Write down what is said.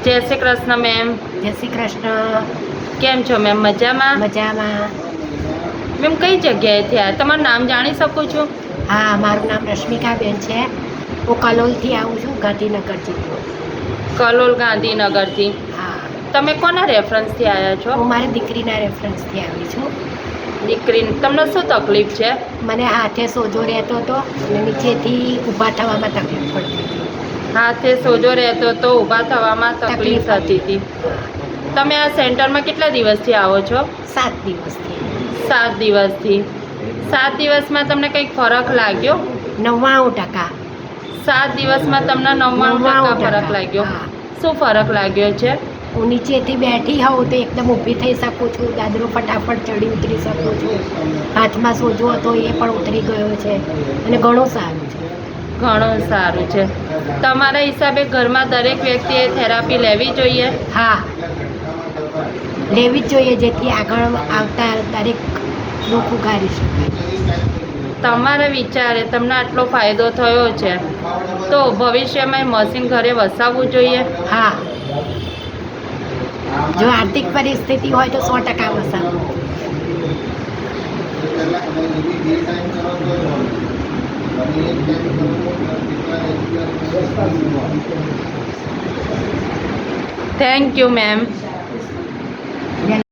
જય શ્રી કૃષ્ણ મેમ. જય શ્રી કૃષ્ણ. કેમ છો મેમ? મજામાં? મજામાં. મેમ કઈ જગ્યાએથી આવ્યા? તમારું નામ જાણી શકું છું? હા, મારું નામ રશ્મિકાબેન છે. હું કલોલથી આવું છું, ગાંધીનગરથી. કલોલ ગાંધીનગરથી. હા, તમે કોના રેફરન્સથી આવ્યા છો? હું મારી દીકરીના રેફરન્સથી આવી છું. દીકરી, તમને શું તકલીફ છે? મને હાથે સોજો રહેતો હતો અને નીચેથી ઊભા થવામાં તકલીફ પડતી હતી. હાથે સોજો રહેતો તો ઊભા થવામાં તકલીફ થતી હતી. તમે આ સેન્ટરમાં કેટલા દિવસથી આવો છો? 7 દિવસથી. 7 દિવસથી. 7 દિવસમાં તમને કંઈક ફરક લાગ્યો? 99%. 7 દિવસમાં તમને 99% ફરક લાગ્યો. હા. શું ફરક લાગ્યો છે? હું નીચેથી બેઠી હોઉં તો એકદમ ઊભી થઈ શકું છું, દાદરો ફટાફટ ચડી ઉતરી શકું છું. હાથમાં સોજો હતો એ પણ ઉતરી ગયો છે અને ઘણું સારું છે. ઘણું સારું છે. તમારા હિસાબે ઘરમાં દરેક વ્યક્તિએ થેરાપી લેવી જોઈએ? હા, લેવી જ જોઈએ, જેથી આગળ આવતા દરેક દુઃખ ઉગારી શકાય. તમારા વિચારે તમને આટલો ફાયદો થયો છે તો ભવિષ્યમાં મશીન ઘરે વસાવવું જોઈએ? હા, જો આર્થિક પરિસ્થિતિ હોય તો 100% વસાવવું. Thank you ma'am.